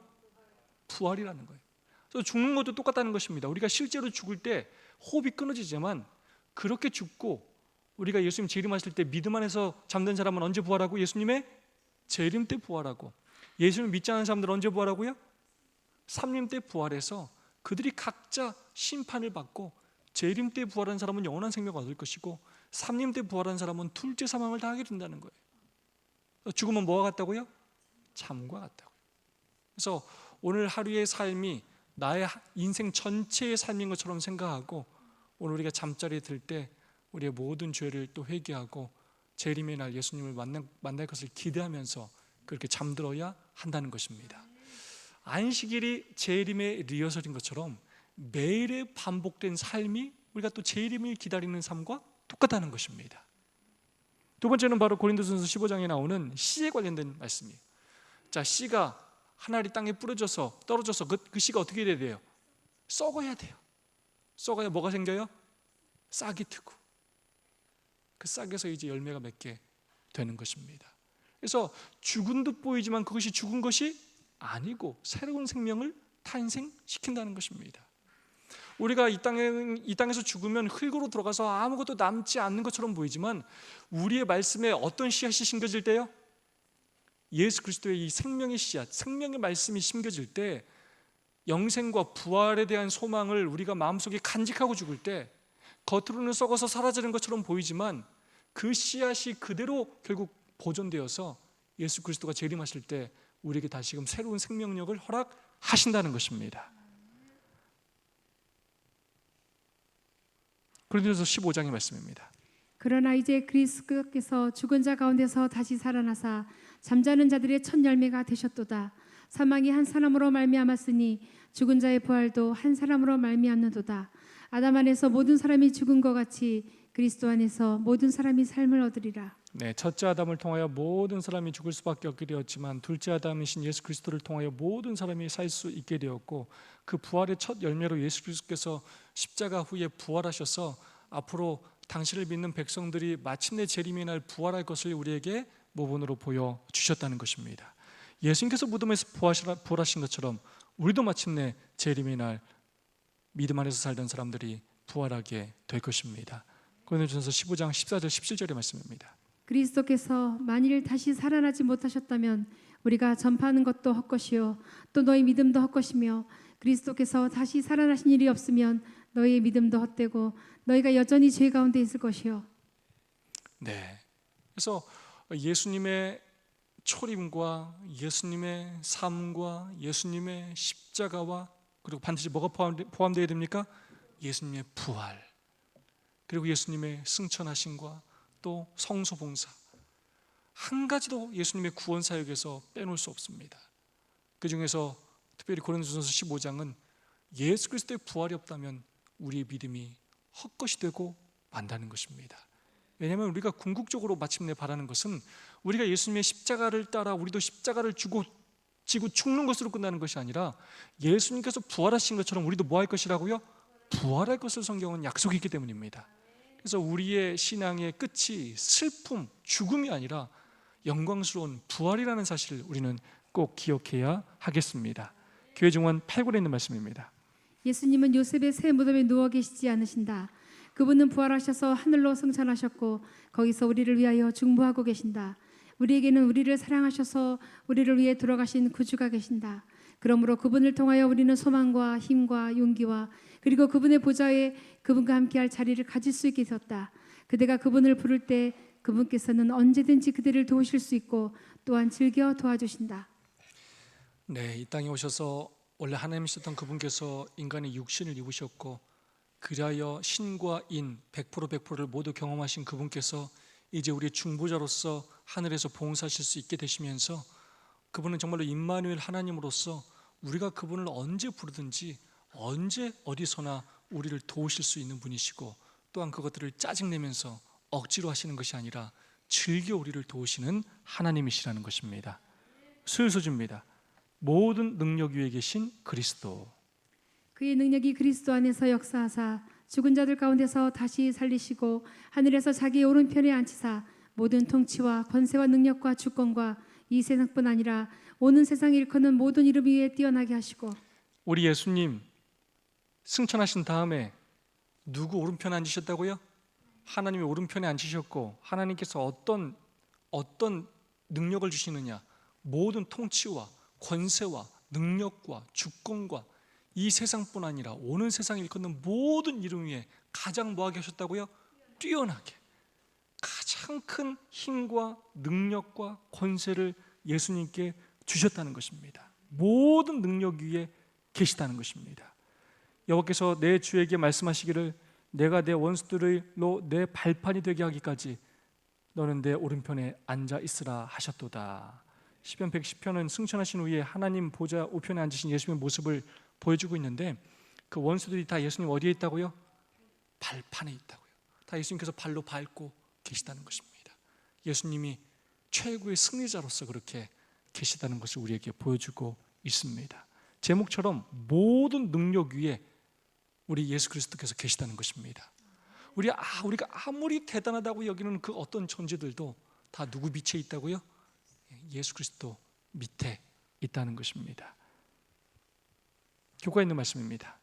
부활이라는 거예요. 그래서 죽는 것도 똑같다는 것입니다. 우리가 실제로 죽을 때 호흡이 끊어지지만 그렇게 죽고 우리가 예수님 재림하실 때 믿음 안에서 잠든 사람은 언제 부활하고? 예수님의 재림 때 부활하고. 예수님을 믿지 않는 사람들은 언제 부활하고요? 삼림 때 부활해서 그들이 각자 심판을 받고, 재림 때 부활한 사람은 영원한 생명을 얻을 것이고 삼림 때 부활한 사람은 둘째 사망을 당하게 된다는 거예요. 죽음은 뭐와 같다고요? 잠과 같다고요. 그래서 오늘 하루의 삶이 나의 인생 전체의 삶인 것처럼 생각하고 오늘 우리가 잠자리에 들 때 우리의 모든 죄를 또 회개하고 재림의 날 예수님을 만날 것을 기대하면서 그렇게 잠들어야 한다는 것입니다. 안식일이 재림의 리허설인 것처럼 매일의 반복된 삶이 우리가 또 재림을 기다리는 삶과 똑같다는 것입니다. 두 번째는 바로 고린도전서 15장에 나오는 씨에 관련된 말씀이에요. 자, 씨가 한 알이 땅에 뿌려져서 떨어져서 그 씨가 어떻게 돼야 돼요? 썩어야 돼요. 썩어야 뭐가 생겨요? 싹이 트고 그 싹에서 이제 열매가 맺게 되는 것입니다. 그래서 죽은 듯 보이지만 그것이 죽은 것이 아니고 새로운 생명을 탄생시킨다는 것입니다. 우리가 이 땅에서 죽으면 흙으로 들어가서 아무것도 남지 않는 것처럼 보이지만 우리의 말씀에 어떤 씨앗이 심겨질 때요? 예수 그리스도의 이 생명의 씨앗, 생명의 말씀이 심겨질 때 영생과 부활에 대한 소망을 우리가 마음속에 간직하고 죽을 때 겉으로는 썩어서 사라지는 것처럼 보이지만 그 씨앗이 그대로 결국 보존되어서 예수 그리스도가 재림하실 때 우리에게 다시금 새로운 생명력을 하신다는 것입니다. 고린도전서 15장의 말씀입니다. 그러나 이제 그리스도께서 죽은 자 가운데서 다시 살아나사 잠자는 자들의 첫 열매가 되셨도다. 사망이 한 사람으로 말미암았으니 죽은 자의 부활도 한 사람으로 말미암는도다. 아담 안에서 모든 사람이 죽은 것 같이 그리스도 안에서 모든 사람이 삶을 얻으리라. 네, 첫째 아담을 통하여 모든 사람이 죽을 수밖에 없게 되었지만 둘째 아담이신 예수 그리스도를 통하여 모든 사람이 살 수 있게 되었고, 그 부활의 첫 열매로 예수 그리스도께서 십자가 후에 부활하셔서 앞으로 당신을 믿는 백성들이 마침내 재림의 날 부활할 것을 우리에게 모본으로 보여주셨다는 것입니다. 예수님께서 무덤에서 부활하신 것처럼 우리도 마침내 재림의 날 믿음 안에서 살던 사람들이 부활하게 될 것입니다. 고린도전서 15장 14절 17절의 말씀입니다. 그리스도께서 만일 다시 살아나지 못하셨다면 우리가 전파하는 것도 헛것이요 또 너희 믿음도 헛것이며, 그리스도께서 다시 살아나신 일이 없으면 너희의 믿음도 헛되고 너희가 여전히 죄 가운데 있을 것이요. 네, 그래서 예수님의 초림과 예수님의 삶과 예수님의 십자가와 그리고 반드시 뭐가 포함되어야 됩니까? 예수님의 부활, 그리고 예수님의 승천하심과 또 성소봉사, 한 가지도 예수님의 구원 사역에서 빼놓을 수 없습니다. 그 중에서 특별히 고린도전서 15장은 예수 그리스도의 부활이 없다면 우리의 믿음이 헛것이 되고 만다는 것입니다. 왜냐하면 우리가 궁극적으로 마침내 바라는 것은 우리가 예수님의 십자가를 따라 우리도 십자가를 지고 죽는 것으로 끝나는 것이 아니라 예수님께서 부활하신 것처럼 우리도 뭐 할 것이라고요? 부활할 것을 성경은 약속이 있기 때문입니다. 그래서 우리의 신앙의 끝이 슬픔, 죽음이 아니라 영광스러운 부활이라는 사실을 우리는 꼭 기억해야 하겠습니다. 교회 증언 8권에 있는 말씀입니다. 예수님은 요셉의 새 무덤에 누워 계시지 않으신다. 그분은 부활하셔서 하늘로 승천하셨고 거기서 우리를 위하여 중보하고 계신다. 우리에게는 우리를 사랑하셔서 우리를 위해 돌아가신 구주가 계신다. 그러므로 그분을 통하여 우리는 소망과 힘과 용기와 그리고 그분의 보좌에 그분과 함께할 자리를 가질 수 있게 되었다. 그대가 그분을 부를 때 그분께서는 언제든지 그대를 도우실 수 있고 또한 즐겨 도와주신다. 네, 이 땅에 오셔서 원래 하나님이셨던 그분께서 인간의 육신을 입으셨고 그리하여 신과 인 100%를 모두 경험하신 그분께서 이제 우리의 중보자로서 하늘에서 봉사하실 수 있게 되시면서 그분은 정말로 임마누엘 하나님으로서 우리가 그분을 언제 부르든지 언제 어디서나 우리를 도우실 수 있는 분이시고, 또한 그것들을 짜증내면서 억지로 하시는 것이 아니라 즐겨 우리를 도우시는 하나님이시라는 것입니다. 수요소주입니다. 모든 능력 위에 계신 그리스도, 그의 능력이 그리스도 안에서 역사하사 죽은 자들 가운데서 다시 살리시고 하늘에서 자기의 오른편에 앉히사 모든 통치와 권세와 능력과 주권과 이 세상뿐 아니라 오는 세상에 일컫는 모든 이름 위에 뛰어나게 하시고. 우리 예수님 승천하신 다음에 누구 오른편에 앉으셨다고요? 하나님의 오른편에 앉으셨고, 하나님께서 어떤 능력을 주시느냐? 모든 통치와 권세와 능력과 주권과 이 세상뿐 아니라 오는 세상에 일컫는 모든 이름 위에 가장 뭐하게 하셨다고요? 뛰어나게, 가장 큰 힘과 능력과 권세를 예수님께 주셨다는 것입니다. 모든 능력 위에 계시다는 것입니다. 여호와께서 내 주에게 말씀하시기를 내가 내 원수들로 내 발판이 되게 하기까지 너는 내 오른편에 앉아 있으라 하셨도다. 시편 110편은 승천하신 후에 하나님 보좌 우편에 앉으신 예수님의 모습을 보여주고 있는데, 그 원수들이 다 예수님 어디에 있다고요? 발판에 있다고요. 다 예수님께서 발로 밟고 계시다는 것입니다. 예수님이 최고의 승리자로서 그렇게 계시다는 것을 우리에게 보여주고 있습니다. 제목처럼 모든 능력 위에 우리 예수 그리스도께서 계시다는 것입니다. 우리가 아무리 대단하다고 여기는 그 어떤 존재들도 다 누구 밑에 있다고요? 예수 그리스도 밑에 있다는 것입니다. 교과 있는 말씀입니다.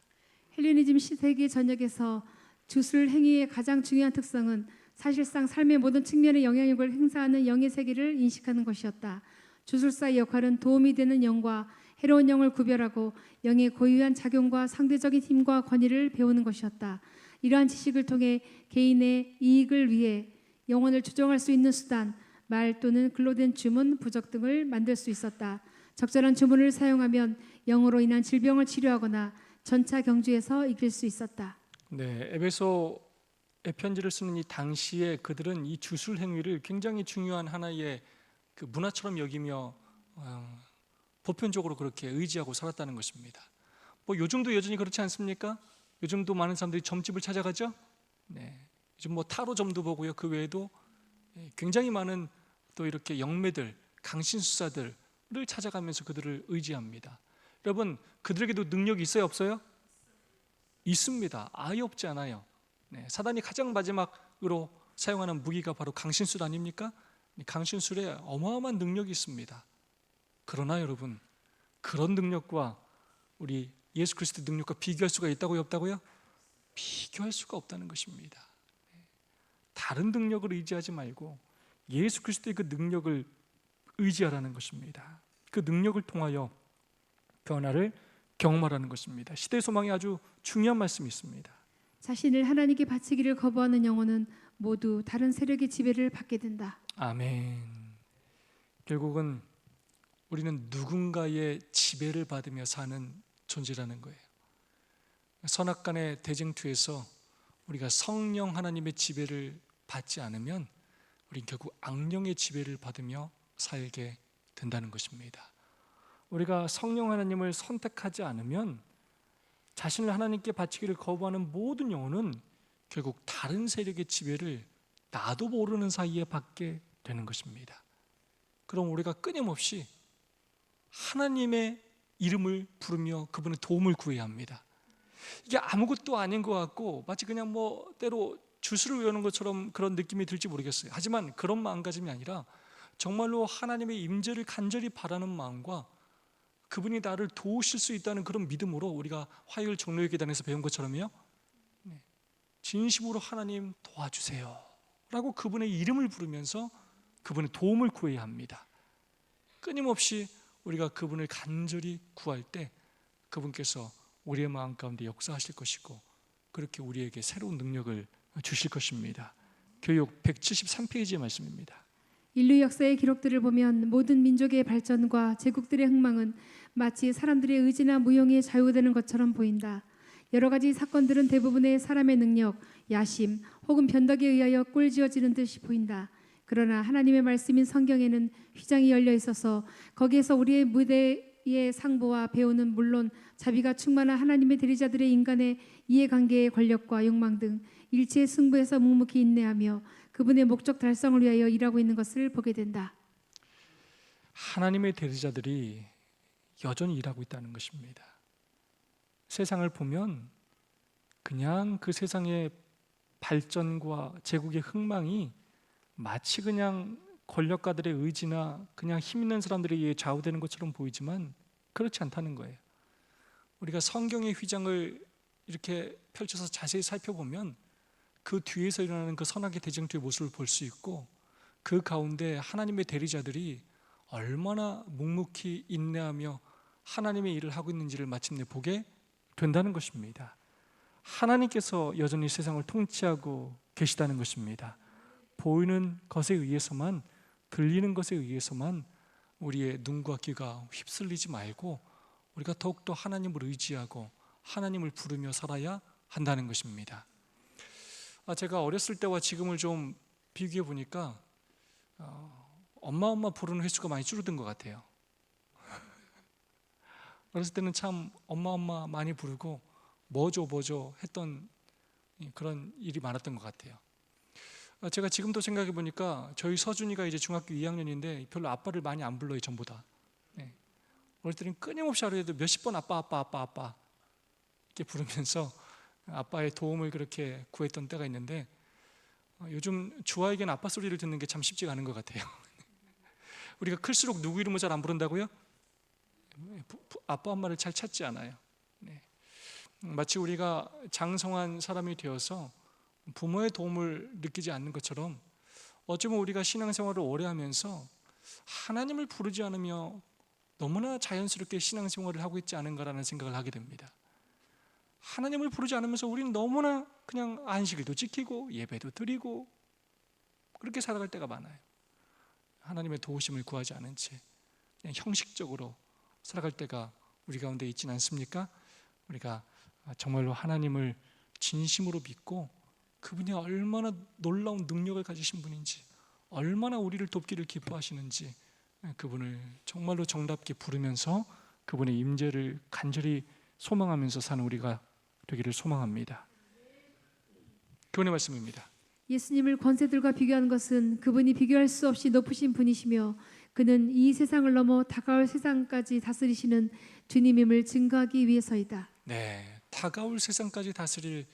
헬레니즘 시대기 전역에서 주술 행위의 가장 중요한 특성은 사실상 삶의 모든 측면에 영향력을 행사하는 영의 세계를 인식하는 것이었다. 주술사의 역할은 도움이 되는 영과 해로운 영을 구별하고 영의 고유한 작용과 상대적인 힘과 권위를 배우는 것이었다. 이러한 지식을 통해 개인의 이익을 위해 영혼을 조종할 수 있는 수단, 말 또는 글로 된 주문, 부적 등을 만들 수 있었다. 적절한 주문을 사용하면 영으로 인한 질병을 치료하거나 전차 경주에서 이길 수 있었다. 네, 에베소의 편지를 쓰는 이 당시에 그들은 이 주술 행위를 굉장히 중요한 하나의 그 문화처럼 여기며 보편적으로 그렇게 의지하고 살았다는 것입니다. 뭐 요즘도 여전히 그렇지 않습니까? 요즘도 많은 사람들이 점집을 찾아가죠. 네, 요즘 뭐 타로점도 보고요. 그 외에도 굉장히 많은 또 이렇게 영매들, 강신수사들을 찾아가면서 그들을 의지합니다. 여러분, 그들에게도 능력이 있어요, 없어요? 있습니다. 아예 없지 않아요. 네, 사단이 가장 마지막으로 사용하는 무기가 바로 강신술 아닙니까? 강신술에 어마어마한 능력이 있습니다. 그러나 여러분, 그런 능력과 우리 예수 그리스도의 능력과 비교할 수가 있다고요, 없다고요? 비교할 수가 없다는 것입니다. 다른 능력을 의지하지 말고 예수 그리스도의 그 능력을 의지하라는 것입니다. 그 능력을 통하여 변화를 경험하라는 것입니다. 시대 소망이 아주 중요한 말씀이 있습니다. 자신을 하나님께 바치기를 거부하는 영혼은 모두 다른 세력의 지배를 받게 된다. 아멘. 결국은 우리는 누군가의 지배를 받으며 사는 존재라는 거예요. 선악간의 대쟁투에서 우리가 성령 하나님의 지배를 받지 않으면 우리는 결국 악령의 지배를 받으며 살게 된다는 것입니다. 우리가 성령 하나님을 선택하지 않으면 자신을 하나님께 바치기를 거부하는 모든 영혼은 결국 다른 세력의 지배를 나도 모르는 사이에 받게 되는 것입니다. 그럼 우리가 끊임없이 하나님의 이름을 부르며 그분의 도움을 구해야 합니다. 이게 아무것도 아닌 것 같고 마치 그냥 뭐 때로 주술을 외우는 것처럼 그런 느낌이 들지 모르겠어요. 하지만 그런 마음가짐이 아니라 정말로 하나님의 임재를 간절히 바라는 마음과 그분이 나를 도우실 수 있다는 그런 믿음으로 우리가 화요일 종료의 계단에서 배운 것처럼요, 진심으로 하나님 도와주세요 라고 그분의 이름을 부르면서 그분의 도움을 구해야 합니다. 끊임없이 우리가 그분을 간절히 구할 때 그분께서 우리의 마음 가운데 역사하실 것이고 그렇게 우리에게 새로운 능력을 주실 것입니다. 교육 173페이지의 말씀입니다. 인류 역사의 기록들을 보면 모든 민족의 발전과 제국들의 흥망은 마치 사람들의 의지나 무용에 좌우되는 것처럼 보인다. 여러 가지 사건들은 대부분의 사람의 능력, 야심 혹은 변덕에 의하여 꼴지어지는 듯이 보인다. 그러나 하나님의 말씀인 성경에는 휘장이 열려 있어서 거기에서 우리의 무대의 상보와 배우는 물론 자비가 충만한 하나님의 대리자들의 인간의 이해관계의 권력과 욕망 등 일체의 승부에서 묵묵히 인내하며 그분의 목적 달성을 위하여 일하고 있는 것을 보게 된다. 하나님의 대리자들이 여전히 일하고 있다는 것입니다. 세상을 보면 그냥 그 세상의 발전과 제국의 흥망이 마치 그냥 권력가들의 의지나 그냥 힘 있는 사람들에 의해 좌우되는 것처럼 보이지만 그렇지 않다는 거예요. 우리가 성경의 휘장을 이렇게 펼쳐서 자세히 살펴보면 그 뒤에서 일어나는 그 선악의 대쟁투의 모습을 볼 수 있고 그 가운데 하나님의 대리자들이 얼마나 묵묵히 인내하며 하나님의 일을 하고 있는지를 마침내 보게 된다는 것입니다. 하나님께서 여전히 세상을 통치하고 계시다는 것입니다. 보이는 것에 의해서만, 들리는 것에 의해서만 우리의 눈과 귀가 휩쓸리지 말고 우리가 더욱더 하나님을 의지하고 하나님을 부르며 살아야 한다는 것입니다. 제가 어렸을 때와 지금을 좀 비교해 보니까 엄마 부르는 횟수가 많이 줄어든 것 같아요. 어렸을 때는 참 엄마 많이 부르고 뭐죠 했던 그런 일이 많았던 것 같아요. 제가 지금도 생각해 보니까 저희 서준이가 이제 중학교 2학년인데 별로 아빠를 많이 안 불러요, 전보다. 어릴 때는 끊임없이 하루에도 몇십 번 아빠 이렇게 부르면서 아빠의 도움을 그렇게 구했던 때가 있는데 요즘 주아에게는 아빠 소리를 듣는 게 참 쉽지가 않은 것 같아요. 우리가 클수록 누구 이름을 잘 안 부른다고요? 아빠 엄마를 잘 찾지 않아요. 마치 우리가 장성한 사람이 되어서 부모의 도움을 느끼지 않는 것처럼 어쩌면 우리가 신앙생활을 오래 하면서 하나님을 부르지 않으며 너무나 자연스럽게 신앙생활을 하고 있지 않은가라는 생각을 하게 됩니다. 하나님을 부르지 않으면서 우리는 너무나 그냥 안식일도 지키고 예배도 드리고 그렇게 살아갈 때가 많아요. 하나님의 도우심을 구하지 않은 채 그냥 형식적으로 살아갈 때가 우리 가운데 있지는 않습니까? 우리가 정말로 하나님을 진심으로 믿고 그분이 얼마나 놀라운 능력을 가지신 분인지, 얼마나 우리를 돕기를 기뻐하시는지 그분을 정말로 정답게 부르면서 그분의 임재를 간절히 소망하면서 사는 우리가 되기를 소망합니다. 교훈의 말씀입니다. 예수님을 권세들과 비교한 것은 그분이 비교할 수 없이 높으신 분이시며 그는 이 세상을 넘어 다가올 세상까지 다스리시는 주님임을 증거하기 위해서이다. 네, 다가올 세상까지 다스릴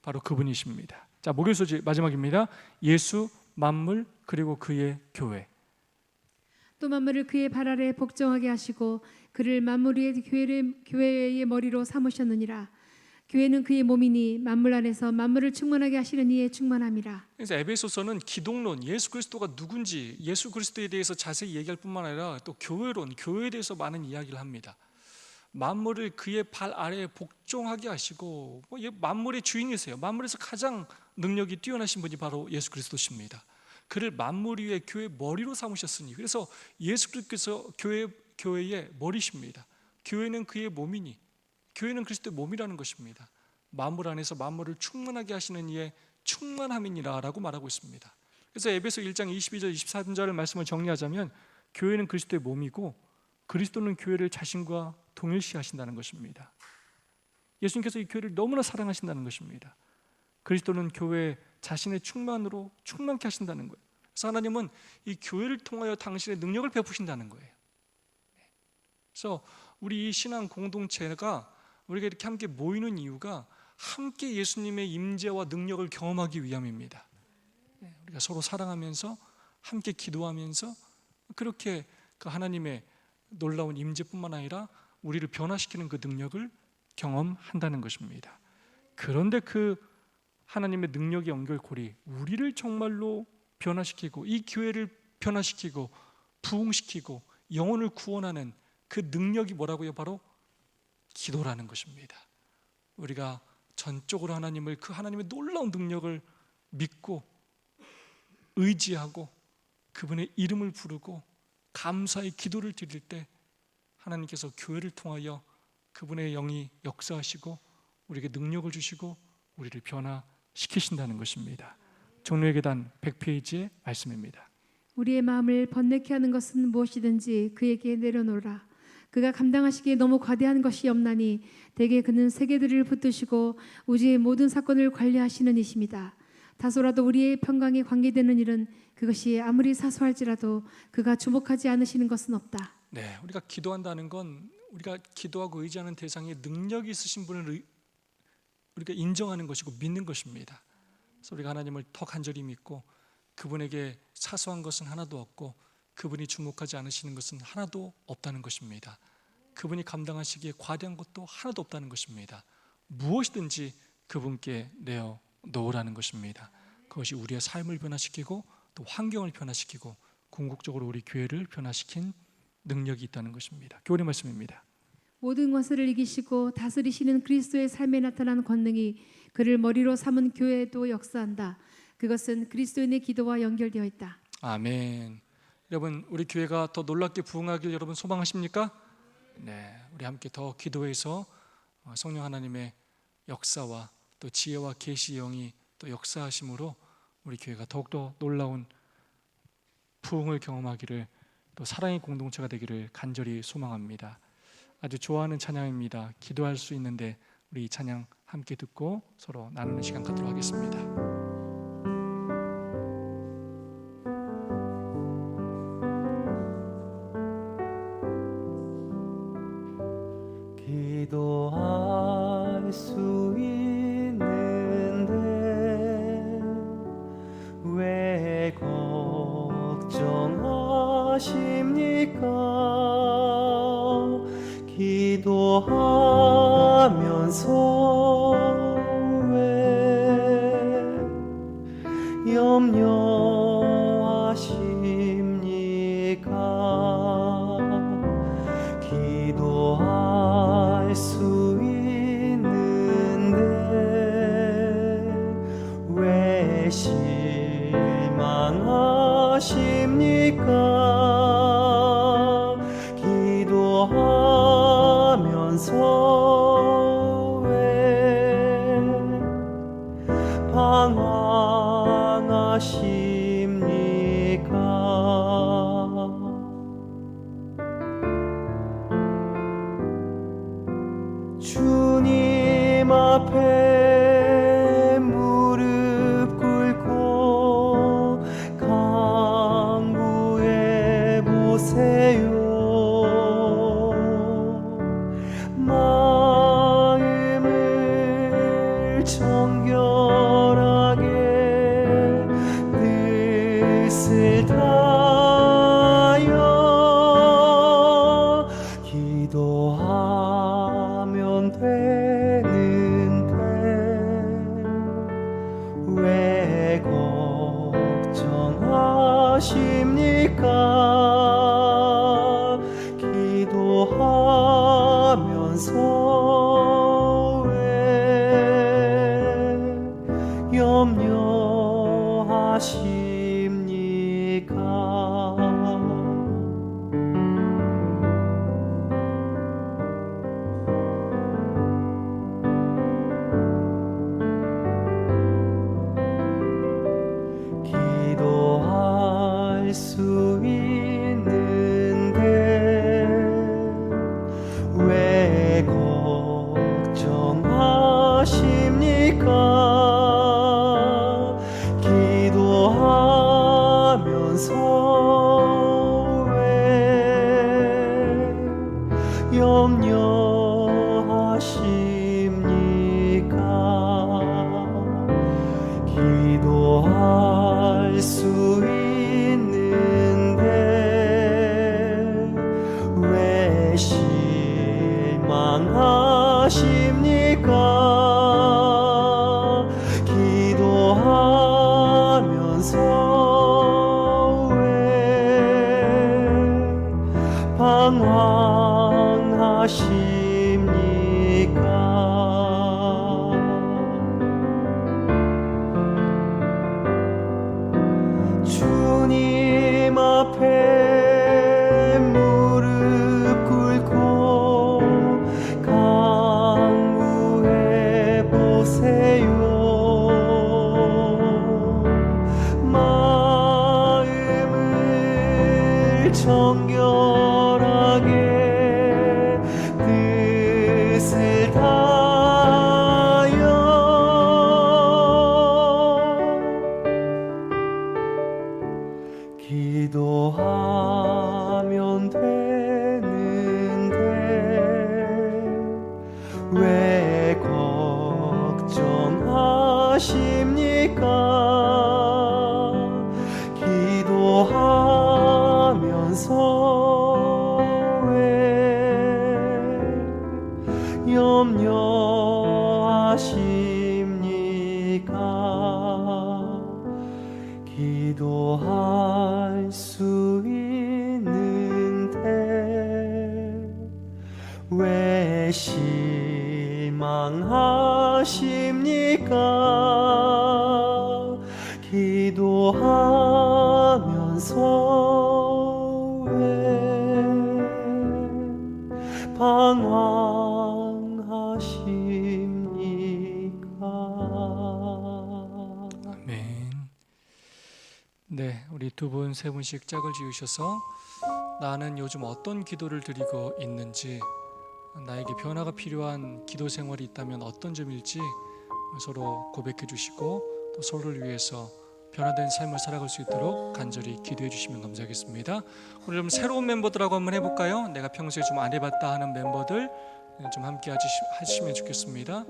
바로 그분이십니다. 자, 목요일 소식 마지막입니다. 예수, 만물, 그리고 그의 교회. 또 만물을 그의 발 아래 복종하게 하시고 그를 만물 위의 교회의 머리로 삼으셨느니라. 교회는 그의 몸이니 만물 안에서 만물을 충만하게 하시는 이의 충만함이라. 그래서 에베소서는 기독론, 예수 그리스도가 누군지 예수 그리스도에 대해서 자세히 얘기할 뿐만 아니라 또 교회론, 교회에 대해서 많은 이야기를 합니다. 만물을 그의 발 아래에 복종하게 하시고 만물의 주인이세요. 만물에서 가장 능력이 뛰어나신 분이 바로 예수 그리스도십니다. 그를 만물 위에 교회 머리로 삼으셨으니, 그래서 예수 그리스도께서 교회의 머리십니다. 교회는 그의 몸이니, 교회는 그리스도의 몸이라는 것입니다. 만물 안에서 만물을 충만하게 하시는 이의 충만함이니라 라고 말하고 있습니다. 그래서 에베소 1장 22절 23절 말씀을 정리하자면 교회는 그리스도의 몸이고 그리스도는 교회를 자신과 동일시 하신다는 것입니다. 예수님께서 이 교회를 너무나 사랑하신다는 것입니다. 그리스도는 교회 자신의 충만으로 충만케 하신다는 거예요. 그래서 하나님은 이 교회를 통하여 당신의 능력을 베푸신다는 거예요. 그래서 우리 이 신앙 공동체가 우리가 이렇게 함께 모이는 이유가 함께 예수님의 임재와 능력을 경험하기 위함입니다. 우리가 서로 사랑하면서 함께 기도하면서 그렇게 그 하나님의 놀라운 임재뿐만 아니라 우리를 변화시키는 그 능력을 경험한다는 것입니다. 그런데 그 하나님의 능력의 연결고리, 우리를 정말로 변화시키고 이 교회를 변화시키고 부흥시키고 영혼을 구원하는 그 능력이 뭐라고요? 바로 기도라는 것입니다. 우리가 전적으로 하나님을, 그 하나님의 놀라운 능력을 믿고 의지하고 그분의 이름을 부르고 감사의 기도를 드릴 때 하나님께서 교회를 통하여 그분의 영이 역사하시고 우리에게 능력을 주시고 우리를 변화시키신다는 것입니다. 종료의 계단 100페이지의 말씀입니다. 우리의 마음을 번뇌케 하는 것은 무엇이든지 그에게 내려놓으라. 그가 감당하시기에 너무 과대한 것이 없나니 대개 그는 세계들을 붙드시고 우주의 모든 사건을 관리하시는 이십니다. 다소라도 우리의 평강에 관계되는 일은 그것이 아무리 사소할지라도 그가 주목하지 않으시는 것은 없다. 네, 우리가 기도한다는 건 우리가 기도하고 의지하는 대상에 능력이 있으신 분을 우리가 인정하는 것이고 믿는 것입니다. 그래서 우리가 하나님을 더 간절히 믿고 그분에게 사소한 것은 하나도 없고 그분이 주목하지 않으시는 것은 하나도 없다는 것입니다. 그분이 감당하시기에 과대한 것도 하나도 없다는 것입니다. 무엇이든지 그분께 내어 놓으라는 것입니다. 그것이 우리의 삶을 변화시키고 또 환경을 변화시키고 궁극적으로 우리 교회를 변화시킨 능력이 있다는 것입니다. 교훈의 말씀입니다. 모든 것을 이기시고 다스리시는 그리스도의 삶에 나타난 권능이 그를 머리로 삼은 교회에도 역사한다. 그것은 그리스도인의 기도와 연결되어 있다. 아멘. 여러분, 우리 교회가 더 놀랍게 부흥하길 여러분 소망하십니까? 네, 우리 함께 더 기도해서 성령 하나님의 역사와 또 지혜와 계시의 영이 또 역사하심으로 우리 교회가 더욱더 놀라운 부흥을 경험하기를, 또 사랑의 공동체가 되기를 간절히 소망합니다. 아주 좋아하는 찬양입니다. 기도할 수 있는데 우리 이 찬양 함께 듣고 서로 나누는 시간 갖도록 하겠습니다. 기도할 수 있는데 왜 걱정하십니까? 기도하면서 왜 염려하십니까? 기도할 수 있는데 왜 실망하십니까? 주님 앞에 무릎 꿇고 간구해 보세요. 마음을 정결하게 뜻을 다하여 기도하면 되는데 왜 걱정하십니까? 기도하면서 왜 염려하십니까? 기도할 수 있는데 왜 걱정하십니까? 기도하면서 왜 염려하십니까? 기도할 수 있는데 왜 실망하십니까? 기도하면서 왜 방황하십니까? 주님 앞에 무릎 꿇고 간구해 보세요. 마음을 정결하게 뜻을 다하여 기도하면 되는데 왜 걱정하십니까? 기도하면서 왜 염려하십니까? 기도할 수 있는데 왜 실망하십니까? 기도하면서 왜 방황하십니까? 아멘. 네, 우리 두 분, 세 분씩 짝을 지으셔서 나는 요즘 어떤 기도를 드리고 있는지, 나에게 변화가 필요한 기도 생활이 있다면 어떤 점일지 서로 고백해 주시고 또 서로를 위해서 변화된 삶을 살아갈 수 있도록 간절히 기도해 주시면 감사하겠습니다. 오늘 좀 새로운 멤버들하고 한번 해볼까요? 내가 평소에 좀 안 해봤다 하는 멤버들 좀 함께 하시면 좋겠습니다.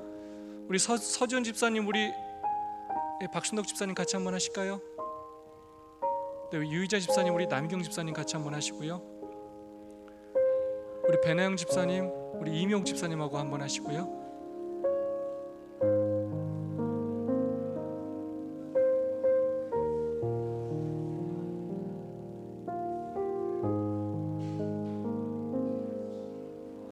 우리 서지원 집사님, 우리 박순덕 집사님 같이 한번 하실까요? 네, 유희자 집사님, 우리 남경 집사님 같이 한번 하시고요. 우리 배나영 집사님, 우리 이명 집사님하고 한번 하시고요.